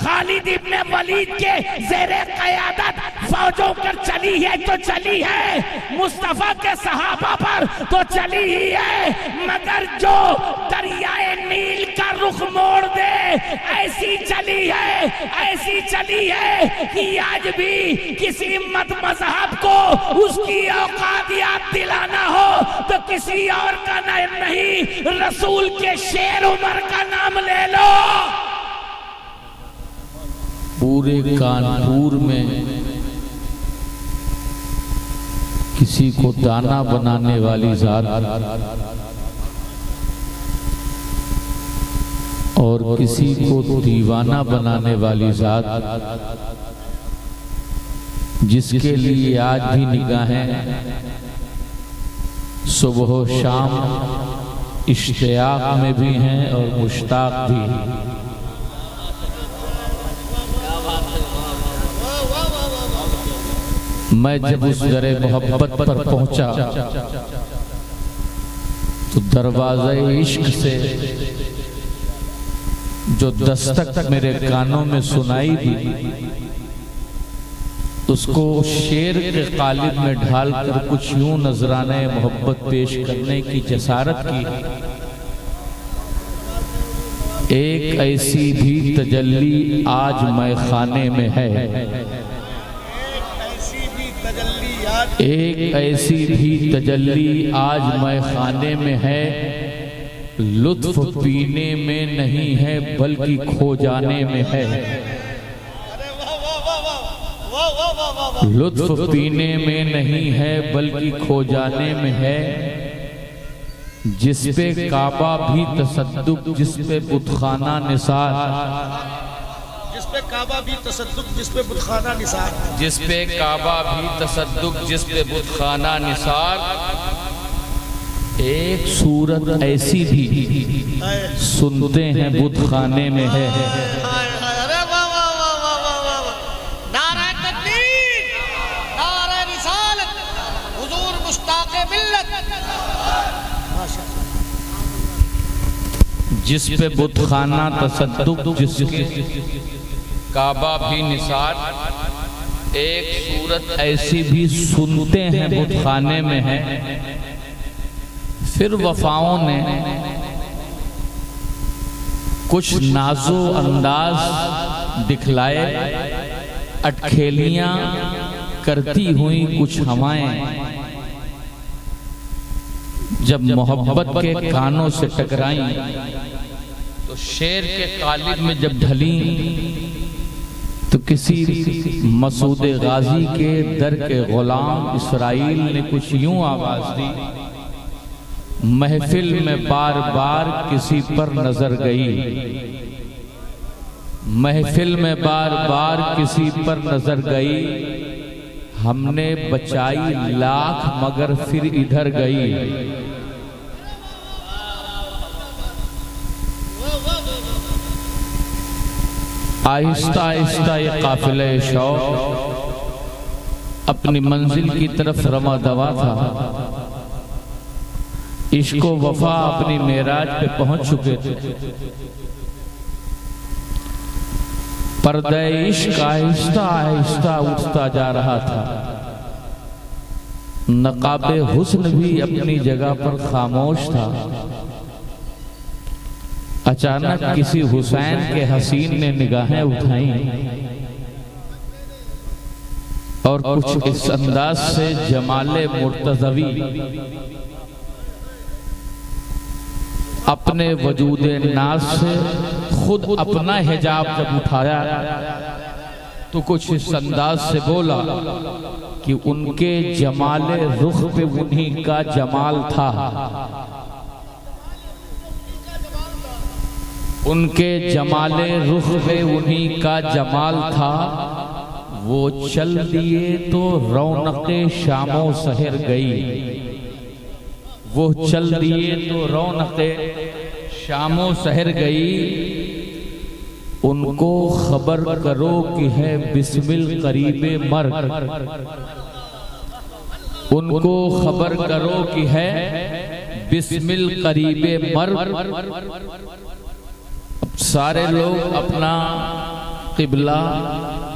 खालिद इब्ने वलीद के ज़ेरे क़यादत फौजों कर चली है तो चली है, मुस्तफा के सहाबा पर तो चली ही है, मगर जो दरियाए नील का रुख मोड़ दे ऐसी चली है कि आज भी किसी मत मजहब को उसकी औकात याद दिलाना हो तो किसी और का नहीं, रसूल के शेर उमर का नाम ले लो। पूरे कानपुर में किसी को दाना बनाने वाली जात और किसी को दीवाना बनाने वाली जात, जिसके लिए आज भी निगाहें सुबह शाम इश्तियाक में भी हैं और मुश्ताक भी। मैं जब उस दरे मोहब्बत पर पहुंचा तो दरवाज़े इश्क से जो दस्तक मेरे कानों में सुनाई दी, उसको शेर के कालिब में ढालकर कुछ यूं नजराने मोहब्बत पेश करने की जसारत की। एक ऐसी भी तजल्ली आज मैं खाने में है, एक ऐसी भी तजल्ली आज मैं खाने में है, लुत्फ पीने में नहीं है बल्कि खो जाने में है, लुत्फ पीने में नहीं है बल्कि खो जाने में है, जिस पे काबा भी तसद्दुक जिस पे बुतखाना निसार, जिस पे काबा भी तसद्दुक जिस पे बुतखाना निसार, जिस पे काबा भी तसद्दुक जिस पे बुतखाना निसार, एक सूरत ऐसी भी सुनते हैं बुतखाने में है। जिस पे बुतखाना तसद्दुक जिसके काबा भी निसार, एक सूरत ऐसी भी सुनते हैं बुतखाने में है। फिर वफाओं ने कुछ नाजो अंदाज दिखलाए, अटखेलियां करती हुई कुछ हवाएं जब मोहब्बत के कानों से टकराई तो शेर के कालिब में जब ढली तो किसी मसूद गाजी के दर के गुलाम इसराइल ने कुछ यूं आवाज दी, महफिल में बार बार किसी पर नजर गई, महफिल में बार बार किसी पर नजर गई, हमने बचाई लाख मगर फिर इधर गई। आहिस्ता आहिस्ता ये काफिले शौक अपनी मंजिल की तरफ रमा दवा था। इश्क व वफा अपनी मेराज पे पहुंच चुके थे। पर्दे इश्क आहिस्ता आहिस्ता उठता जा रहा था। नकाबे हुस्न भी अपनी जगह पर खामोश था। अचानक किसी हुसैन के हसीन ने निगाहें उठाई और कुछ इस अंदाज से जमाले मुर्तज़वी अपने वजूदे नाज से खुद अपना हिजाब जब उठाया तो कुछ इस अंदाज से बोला कि उनके जमाले रुख पे उन्हीं का जमाल था, उनके जमाले रुख पे उन्हीं का जमाल था। वो चल दिए तो रौनके शामो सहर गई, वो चल दिए तो रौनके शामो सहर गई। उनको खबर करो कि है बिस्मिल करीबे मर्ग, उनको खबर करो कि है बिस्मिल करीबे मर्ग। सारे लोग अपना क़िबला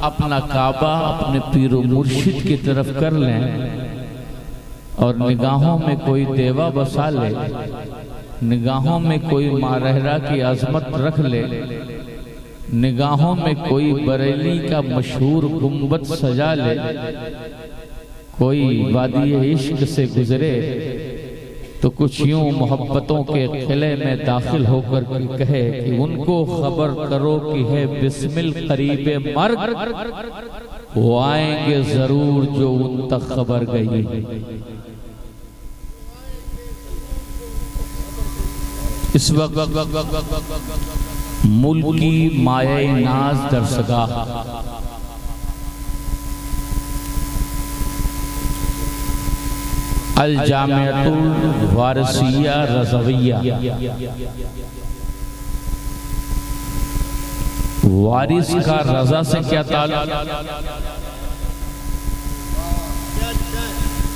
अपना काबा अपने पीरो मुर्शिद की तरफ कर लें और निगाहों में कोई देवा बसा ले, निगाहों में कोई मारहरा की अजमत रख ले, निगाहों में कोई बरेली का मशहूर गुंबद सजा ले, कोई वादी इश्क से गुजरे तो कुछ यूं मोहब्बतों के किले में दाखिल होकर कहे कि उनको खबर करो कि है बिस्मिल करीबे मर्ग, वो आएंगे जरूर जो उन तक खबर गई। इस वक्त मुल्की माये नाज दरसगाह अल जामिअतुल वारसिया रज़विया, वारिस का रजा से क्या ताल्लुक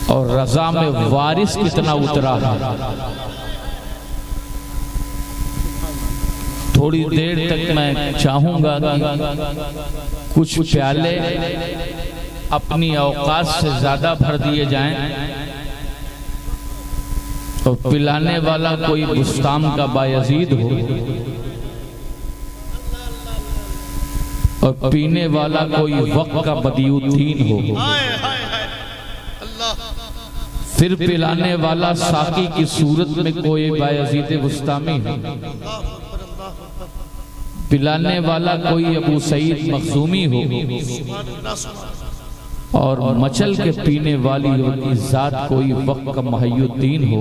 और रजा में वारिस कितना उतरा है। थोड़ी देर तक मैं चाहूंगा कि कुछ प्याले अपनी औकात से ज्यादा भर दिए जाएं और पिलाने वाला कोई बुस्ताम का बायजीद हो और पीने वाला कोई वक्त का बदियुद्दीन हो, फिर पिलाने वाला साकी की सूरत में कोई बायजीद बुस्तामी हो, पिलाने वाला कोई अबू सईद मखजूमी हो और मचल के पीने वाली उनकी जात कोई वक्त का मुहय्युद्दीन हो।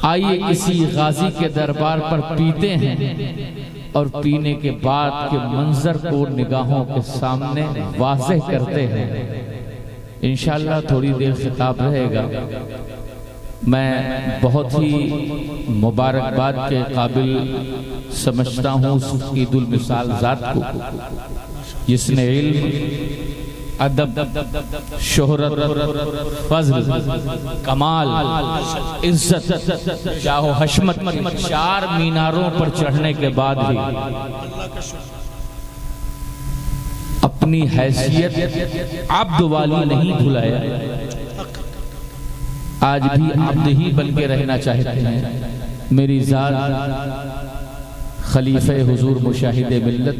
आइए किसी गाजी के दरबार पर पीते हैं और पीने के बाद के मंजर को निगाहों के सामने वाज़ेह करते हैं। इंशाअल्लाह थोड़ी देर खिताब रहेगा। मैं बहुत ही मुबारकबाद के काबिल समझता हूँ उस ईदुल मिसाल ज़ात को जिसने इल्म, अदब, शोहरत, फज़ल, कमाल, इज्जत, शाहो हशमत चार मीनारों पर चढ़ने के बाद भी अपनी हैसियत अब्द वाली नहीं भुलाया। आज भी अब्द ही बन के रहना चाहते हैं। मेरी ज़ात खलीफे हुजूर मुशाहिदे मिल्लत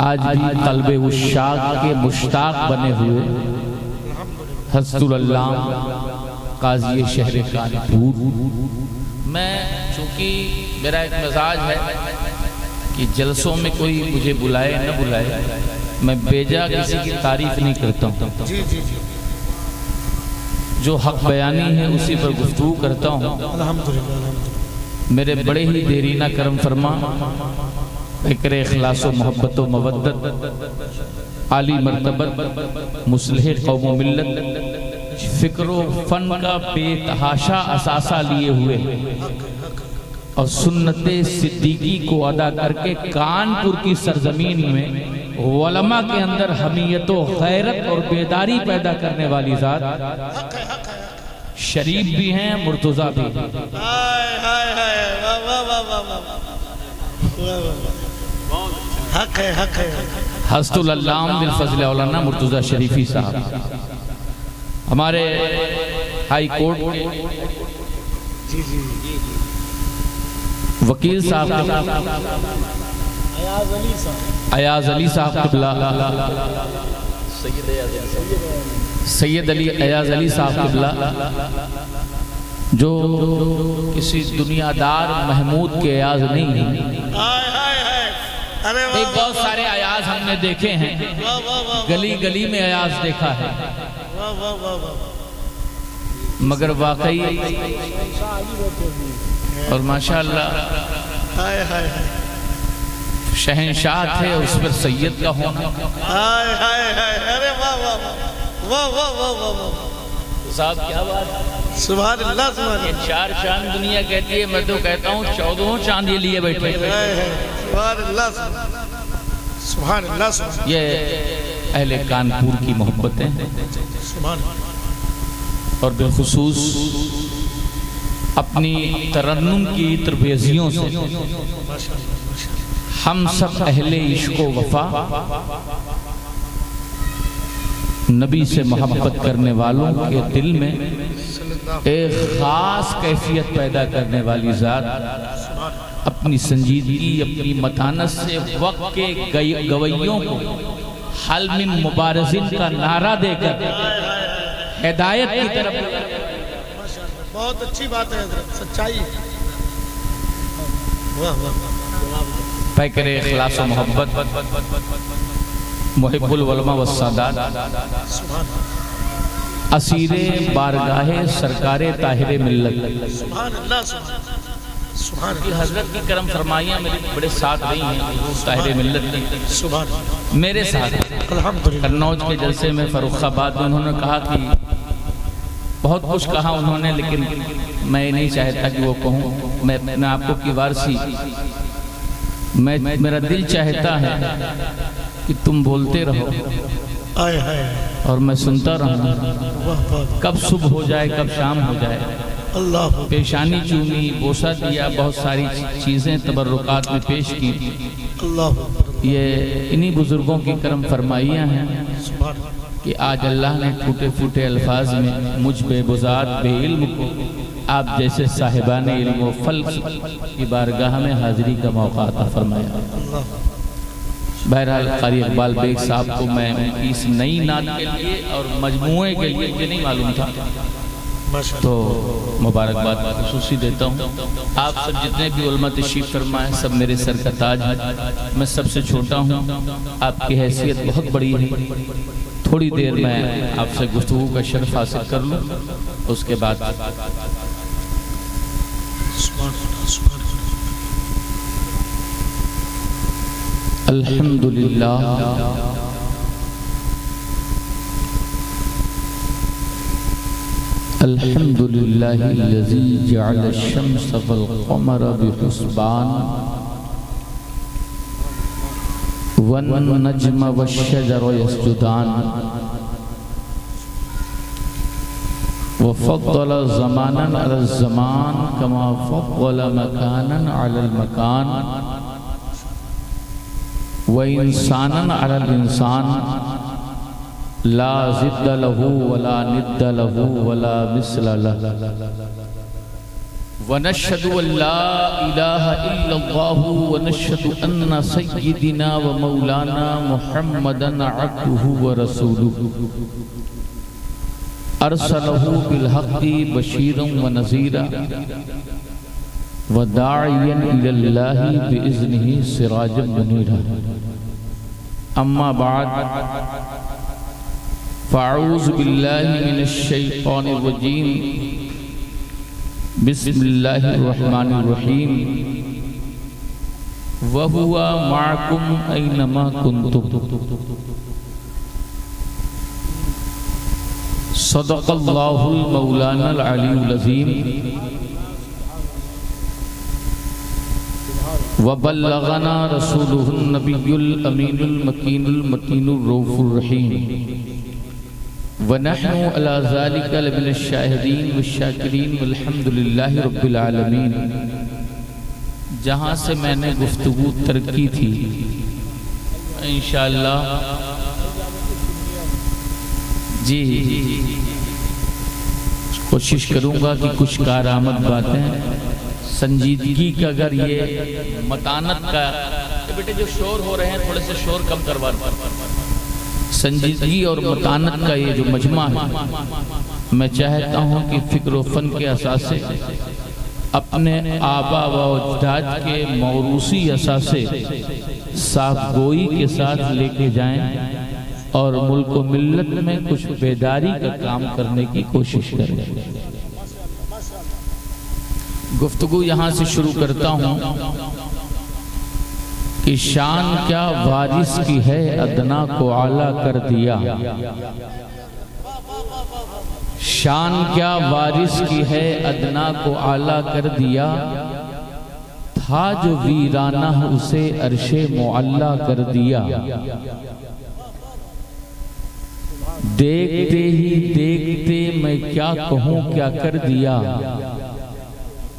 आज भी कल्बे उश्शाक के मुश्ताक बने हुए हज़रतुल अल्लामा काज़ी शहर कानपुर। मैं चूँकि मेरा एक मिजाज है कि जलसों में कोई मुझे बुलाए न बुलाए, मैं बेजा किसी की तारीफ नहीं करता हूँ। जो हक बयानी है उसी पर गुफ्तगू करता हूँ। मेरे बड़े ही देरीना करम फरमा फ़िक्र इखलास व मोहब्बत व मवद्दत आली मर्तबत मुस्लिह कौम व मिल्लत फ़िक्र व फ़न का बेतहाशा असासा लिए हुए और सुन्नते सिद्दीकी को अदा करके कानपुर की सरजमीन में उलमा के अंदर हमीयत व गैरत और बेदारी पैदा करने वाली ज़ात शरीफ भी हैं, मुर्तज़ा भी हैं। हज़रतुल अल्लामा बिल फ़ज़ल औलाना मुर्तज़ा शरीफी साहब हमारे हाई कोर्ट वकील साहब अयाज अली साहब क़िबला, सैयद अली अयाज अली साहब क़िबला जो किसी दुनियादार महमूद के अयाज नहीं है। एक बहुत सारे अयाज हमने देखे हैं, गली गली में अयाज देखा है, मगर वाकई और माशाअल्लाह शहंशाह थे, उस पर सैयद का होना। अरे वाह वाह वाह वाह वाह वाह साहब क्या बात, सुभान अल्लाह सुभान ये चार चांद दुनिया कहती है, मैं तो कहता हूँ 14 चांद ये लिए बैठे। सुभान अल्लाह सुभान अल्लाह। ये अहले कानपुर की मोहब्बतें सुभान और बिलखुसूस अपनी तरन्नुम की तरबेजियों से हम सब अहले इश्क व वफा नबी से मोहब्बत करने वालों के दिल में एक खास कैफियत पैदा करने वाली ज़ात अपनी संजीदगी, अपनी मतानत से वक्त के गवैयों को हल में मुबारजिन का नारा देकर हिदायत की तरफ। बहुत अच्छी बात है, सच्चाई। पैकरे इखलास व मोहब्बत मुहिब्बुल उलमा व सादात असीरे बारगाहे सरकारे ताहिरे मिल्लत की हजरत की करम फरमाइयाँ मेरे बड़े साथ रही हैं। ताहिरे मिल्लत की मेरे साथ कन्नौज के जलसे में फर्रुखाबाद में उन्होंने कहा कि बहुत कुछ कहा उन्होंने, लेकिन मैं नहीं चाहता कि वो कहूँ। मैं आपको की वारसी, मेरा दिल चाहता है कि तुम बोलते रहो और मैं सुनता रहूं। कब सुबह हो जाए, कब शाम हो जाए। अल्लाह पेशानी चूमी, बोसा दिया, बहुत सारी चीज़ें तबर्रुकात में पेश की। ये इन्हीं बुजुर्गों की करम फरमाइयाँ हैं कि आज अल्लाह ने टूटे फूटे अल्फाज में मुझ बेबुज़ात बेइल्म को आप जैसे साहिबान इल्म व फल की बारगाह में हाजिरी का मौका अता फरमाया। बहरहाल क़ारी इकबाल बेग साहब को मैं उनकी इस नई नात के लिए और मजमूए के लिए मुझे नहीं मालूम था, तो मुबारकबाद खुसूसी देता हूँ। आप सब जितने भी उलमा तशरीफ़ फरमा हैं, सब मेरे सर का ताज है। मैं सबसे छोटा हूँ, आपकी हैसियत बहुत बड़ी है। थोड़ी देर में आपसे गुफ्तगू का शर्फ हासिल कर लूँ, उसके बाद अल्हम्दुलिल्लाह अल्हम्दुलिल्लाहिल्लज़ी जअल अश-शम्स वल क़मर बिहुस्बान वन नज्म वश-शजर यस्जुदान व फ़द्दल ज़मानन अला ज़मान कमा फ़द्दल मकानन अला मकान व इंसानन अला इंसान ला ज़िद्द लहू वला निद्द लहू वला मिस्ल लहू व नशहदु अल्ला इलाहा इल्लल्लाहु व नशहदु अन्न सय्यिदिना व मौलाना मुहम्मदन अब्दुहु व रसूलुहु अरसलहु बिल हक़्क़ि बशीरन व नज़ीरा व दाइयन इलल्लाहि बिइज़्निहि सिराजन मुनीरा। अम्मा बाद फ़अऊज़ु बिल्लाहि मिनश शैतानिर रजीम। बिस्मिल्लाहिर रहमानिर रहीम। व हुवा मअकुम ऐनमा कुन्तुम। सदक़ल्लाहुल मौलानाल अलीयुल अज़ीम व बल्लगना रसूलुहुन नबियुल अमीनुल मकीनुल मतीनुर रऊफुर रहीम व नहनु अला ज़ालिका लमिनश शाहिदीन वश्शाकिरीन वल्हम्दुलिल्लाहि रब्बिल आलमीन। जहाँ से मैंने गुफ्तगू तरकी थी, इंशाअल्लाह जी कोशिश करूँगा कि कुछ कारआमद बातें संजीदगी का, अगर ये मतानत का, बेटे जो शोर हो रहे हैं थोड़े से शोर कम करवा दो। संजीदगी और मतानत का ये जो मजमा है, मैं चाहता हूँ कि फ़िक्र व फ़न के असासे अपने आबा व अजदाद के मौरूसी असासे साफ गोई के साथ लेके जाएं और मुल्क व मिल्लत में कुछ बेदारी का काम करने की कोशिश करें। गुफ्तगू यहाँ से शुरू करता हूँ कि शान क्या वारिस की है, अदना को आला कर दिया। शान क्या वारिस की है, अदना को आला कर दिया। था जो वीराना उसे अर्शे मुअल्ला कर दिया। देखते ही देखते मैं क्या कहूँ क्या कर दिया।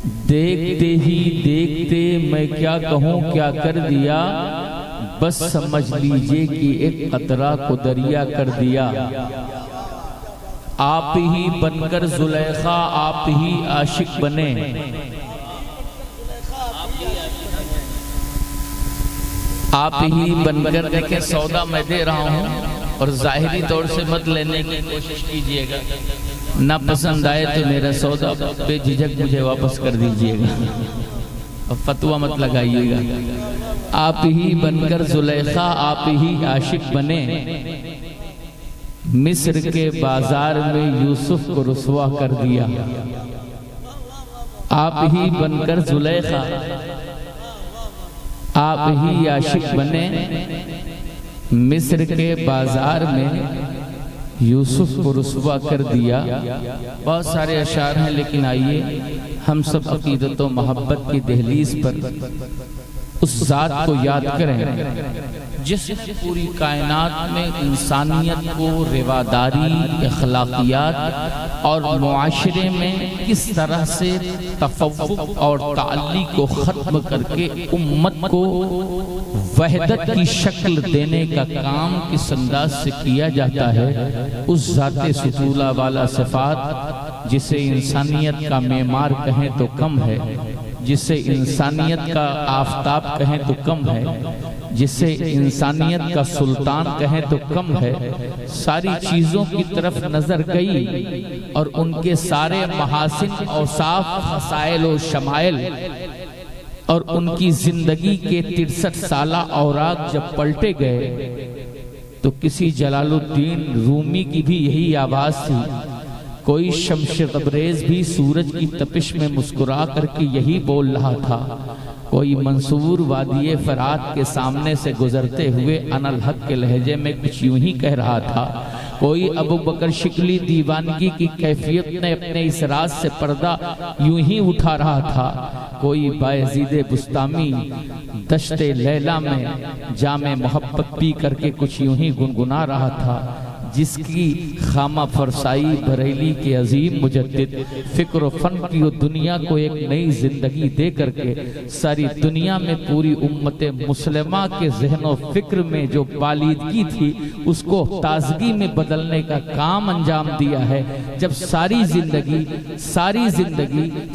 देखते ही देखते मैं क्या कहूँ क्या कर दिया, बस समझ लीजिए कि एक कतरा को दरिया कर दिया। आप ही बनकर जुलेखा आप ही आशिक बने, आप ही बनकर। देखें, सौदा मैं दे रहा हूं और जाहिरी तौर से मत लेने की कोशिश कीजिएगा, ना पसंद आए तो मेरा सौदा बेझिझक मुझे वापस कर दीजिएगा और फतवा मत लगाइएगा। आप ही बनकर जुलेखा आप ही आशिक बने, मिस्र के बाजार में यूसुफ को रुसवा कर दिया। आप ही बनकर जुलेखा आप ही आशिक बने, मिस्र के बाजार में यूसुफ को रुसवा कर दिया। बहुत सारे अशार हैं, लेकिन आइए हम सब अकीदत व मोहब्बत की दहलीज पर उस जात को याद करें जिसने पूरी कायनात में इंसानियत को रिवादारी, अखलाकियात और मुआशरे में किस तरह से तफव्वुक और ताल्ली को ख़त्म करके उम्मत को वहदत की शक्ल देने का काम किस अंदाज से किया जाता है, उस ज़ाते सुतूला वाला सिफात जिसे इंसानियत का मेमार कहें तो कम है, जिसे इंसानियत का आफताब कहें तो कम है, जिसे इंसानियत का सुल्तान कहें तो कम है। सारी चीजों की तरफ नजर गई और उनके सारे महासिन, औसाफ, फसाइल और शमाइल और उनकी जिंदगी के 63 साला औराक जब पलटे गए तो किसी जलालुद्दीन रूमी की भी यही आवाज थी। कोई शमशेर तबरेज भी सूरज की तपिश में मुस्कुरा करके यही बोल रहा था। कोई मंसूर वादिये फरात के सामने से गुजरते हुए अनल हक के लहजे में कुछ यूं ही कह रहा था। कोई अबू बकर शिकली दीवानगी की कैफियत ने अपने इस राज से पर्दा यूं ही उठा रहा था। कोई बायजीद बुस्तामी दश्ते लैला में जामे मोहब्बत पी करके कुछ यूं ही गुनगुना रहा था। जिसकी खामा फरसाई बरेली के अजीम मुजद्दिद फिक्र व फन की दुनिया को एक नई जिंदगी दे करके सारी दुनिया में पूरी उम्मत मुस्लिमा के जहनो फिक्र में जो बालिदगी थी उसको ताजगी में बदलने का काम अंजाम दिया है। जब सारी जिंदगी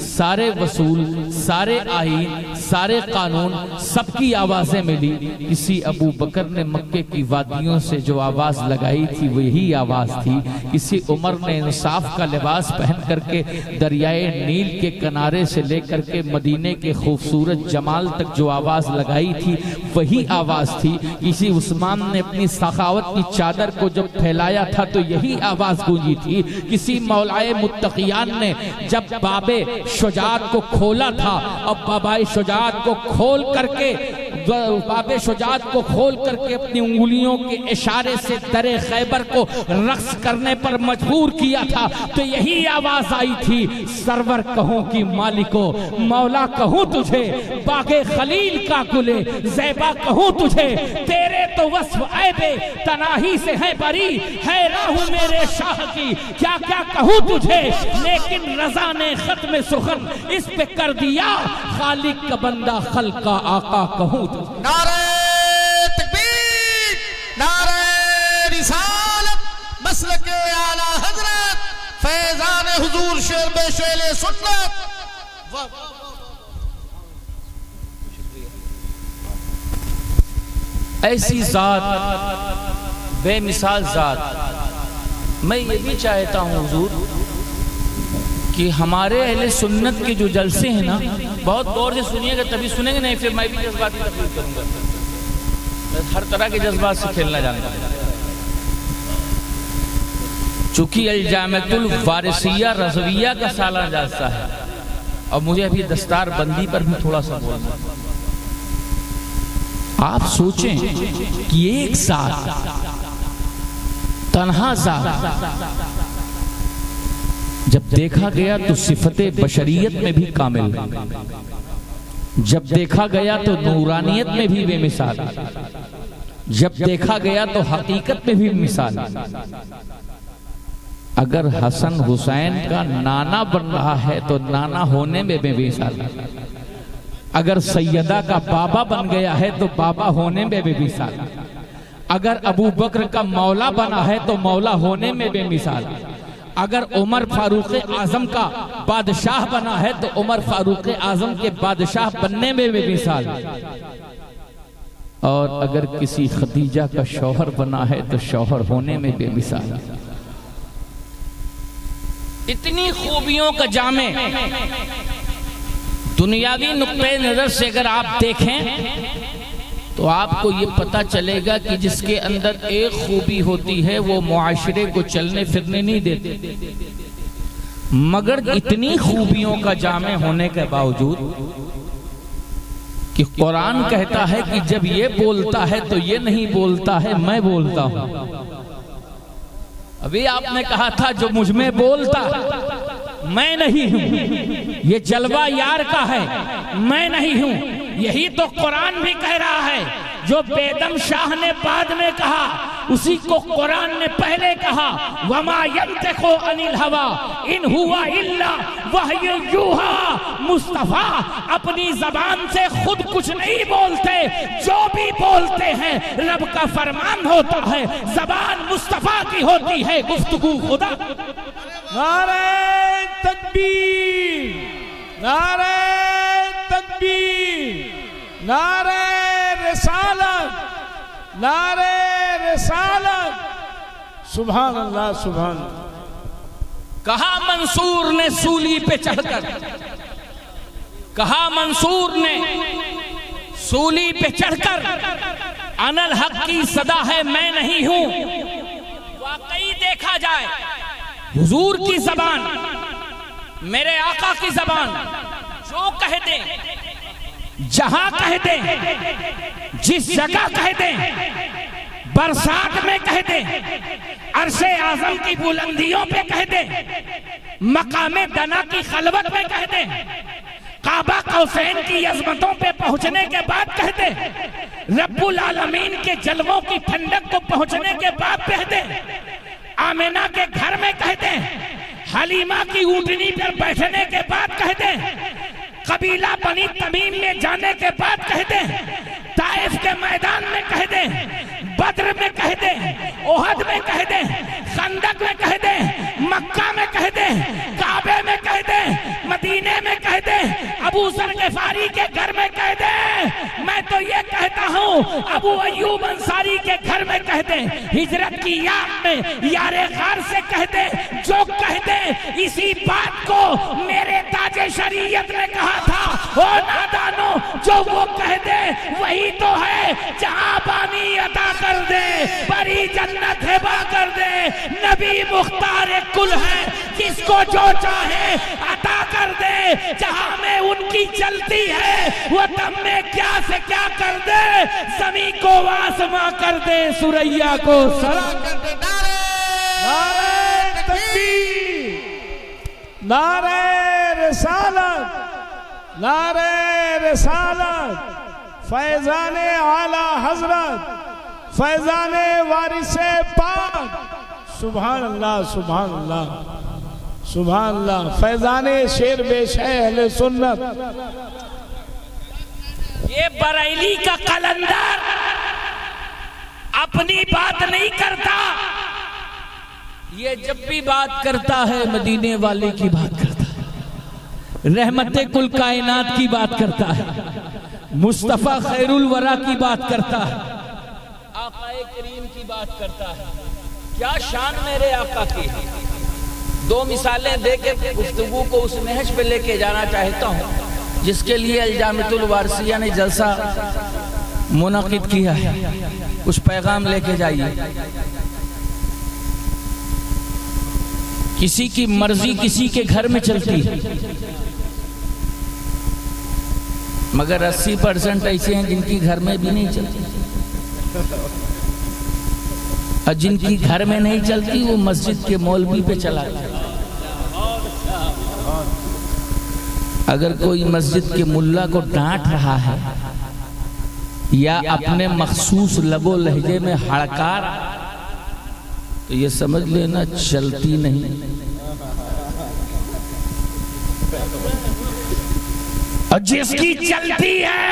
सारे वसूल, सारे आईन, सारे कानून, सबकी आवाजें मिली, किसी अबू बकर ने मक्के की वादियों से जो आवाज लगाई थी वो यही आवाज थी। किसी उमर ने इंसाफ का लिबास पहन करके दरियाए नील के किनारे से लेकर के मदीने के खूबसूरत जमाल तक जो आवाज लगाई थी वही आवाज थी। किसी उस्मान ने अपनी सखावत की चादर को जब फैलाया था तो यही आवाज गूंजी थी। किसी मौलाए मुत्तकियान ने जब बाबे शुजात को खोला था और बाबाए शुजात को खोल करके अपनी उंगलियों के इशारे से दरे खैबर को रक्स करने पर मजबूर किया था तो यही आवाज आई थी, सरवर कहूं कि मालिको, मौला कहूं तुझे, बागे खलील का गुले ज़ैबा कहूं तुझे, तेरे तो वस्फ ऐबे तनाही से है बरी, है राहु मेरे शाह की क्या क्या कहूं तुझे, लेकिन रजा ने खत्म सुखन इस पे कर दिया, खालिक का बंदा खल्क का आका कहूं। नारे तकबीर, नारे रिसालत, मसलक आला हजरत, फैजान हुजूर शेर बेशेले सुन्नत। ऐसी जात, बेमिसाल जात। मैं ये भी चाहता हूँ हुजूर कि हमारे अहले सुन्नत के जो जलसे हैं ना, बहुत गौर से सुनिएगा, तभी सुनेंगे, नहीं फिर मैं भी जज्बाती तकलीफ करूंगा। हर तरह के जज्बात से खेलना जानता हूं। चूंकि अल-जामिअतुल वारिसिया रज़विया का सालाना जलसा है और मुझे अभी दस्तार बंदी पर भी थोड़ा सा बोलना। आप सोचें कि एक साथ तन्हा जात जब देखा गया तो सिफते बशरियत में भी कामिल, जब देखा गया तो नूरानियत में भी बेमिसाल, जब देखा गया तो हकीकत में भी मिसाल। अगर हसन हुसैन का नाना बन रहा है तो नाना होने में बेमिसाल। अगर सैयदा का बाबा बन गया है तो बाबा होने में बेमिसाल। अगर अबू बकर का मौला बना है तो मौला होने में बेमिसाल। अगर उमर फारूक आजम का बादशाह बना है तो उमर फारूक आजम के बादशाह बनने में बेमिसाल। और अगर किसी खदीजा का शौहर बना है तो शौहर होने में बेमिसाल। इतनी खूबियों का जामे दुनियावी नुक्ते नजर से अगर आप देखें तो आपको ये पता चलेगा कि जिसके अंदर एक खूबी होती है वो मुआशरे को चलने फिरने नहीं देते। मगर इतनी खूबियों का जामे होने के बावजूद कि कुरान कहता है कि जब ये बोलता है तो ये नहीं बोलता है, मैं बोलता हूं। अभी आपने कहा था जो मुझ में बोलता मैं नहीं हूं, ये जलवा यार का है, मैं नहीं हूं। यही तो कुरान भी कह रहा है। जो बेदम शाह ने बाद में कहा उसी को कुरान ने पहले कहा, वमा यंतिकु अनिल हवा इन हुवा इल्ला वह्यु यूहा। मुस्तफा अपनी जबान से खुद कुछ नहीं बोलते, जो भी बोलते हैं रब का फरमान होता है। जबान मुस्तफा की होती है, गुफ्तगू खुदा। नारे तकबीर, नारे तकबीर, नारे रिसालत, नारे रिसालत। सुभान अल्लाह, सुभान। कहा मंसूर ने सूली पे चढ़कर, कहा मंसूर ने सूली पे चढ़कर, अनल हक की सदा है मैं नहीं हूं। वाकई देखा जाए हुजूर की जबान, मेरे आका की जबान, जो कह दे, जहां कह दे, जिस जगह कह दे, बरसात में कह दे, अरशे आजम की बुलंदियों पे कह दे, मकामे दना की खलवत में कह दे, काबा कौसैन की अजमतों पे पहुंचने के बाद कह दे, रब्बुल आलमीन के जलवों की ठंडक को पहुंचने के बाद कह दे, आमिना के घर में कह दे, हलीमा की ऊँटनी पर बैठने के बाद कह दे, कबीला बनी तमीम में जाने के बाद कह दे, ताइफ के मैदान में कह दे, बद्र में कह दे, ओहद में कह दे, खंदक में कह दे, मक्का में कह दे, काबे में कह दे, मदीने में कह दे, अबू जर गिफारी के घर में कह दे। मैं तो ये कहता हूँ अबू अय्यूब अंसारी के घर में कह दे, हिजरत की याद में यारे गार से कह दे, जो कह दे। इसी बात को मेरे ताजे शरीयत ने कहा था, ओ नादानो जो वो कह दे वही तो है जहां बानी अता कर दे, बड़ी जन्नत हिबा कर दे। नबी मुख्तार कुल है, जिसको जो चाहे अता कर दे। जहां में उनकी चलती है वो तब में क्या से क्या कर दे, जमी को आसमां कर दे, सुरैया को सरा कर दे। नारे तकबीर, नारे रिसालत, नारे रिसालत। फैजाने आला हजरत, फैजाने वारिसे पाक। सुभान अल्लाह, सुभान अल्लाह, सुभान अल्लाह। फैजाने शेर बेश है अहले सुन्नत। ये बरेली का कलंदर अपनी बात नहीं करता, ये जब भी बात करता है मदीने वाले की बात करता है, रहमते कुल कायनात की बात करता है, मुस्तफा खैरुल वरा की बात करता है, आकाए करीम की बात करता है। क्या शान मेरे आका की। दो मिसालें देके गुफ्तगू को उस नहज पे लेके जाना चाहता हूँ जिसके लिए अलजामितुल वारसिया ने जलसा मुनाकिद किया है। कुछ पैगाम लेके जाइए। किसी की मर्जी किसी के घर में चलती है, मगर 80% ऐसे हैं जिनकी घर में भी नहीं चलती, और जिनकी घर में नहीं चलती वो मस्जिद के मौलवी पे चला जाता। अगर कोई मस्जिद के मुल्ला को डांट रहा है या अपने मखसूस लबो लहजे में हड़कार, तो ये समझ लेना चलती नहीं। और जिसकी चलती है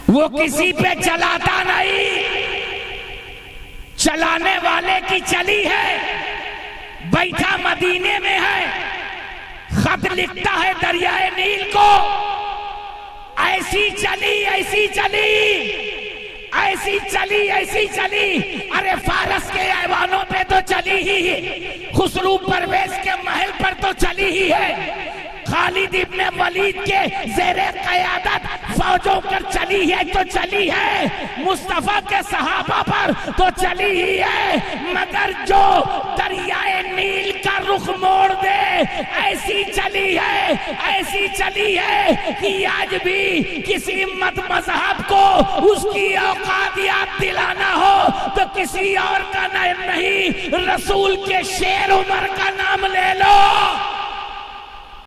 वो किसी पे चलाता नहीं, चलाने वाले की चली है। बैठा मदीने में है, खत लिखता है दरियाए नील को, ऐसी चली ऐसी चली, ऐसी चली ऐसी चली। अरे फारस के ऐवानों पे तो चली ही है, खुसरू परवेज के महल पर तो चली ही है, खालिद इब्ने वलीद के ज़ेरे क़यादत फौजों पर चली है तो चली है, मुस्तफा के सहाबा पर तो चली ही है। मगर जो दरियाए नील का रुख मोड़ दे, ऐसी चली है ऐसी चली है कि आज भी किसी मत मजहब को उसकी औकात याद दिलाना हो तो किसी और का नाम नहीं, रसूल के शेर उमर का नाम ले लो।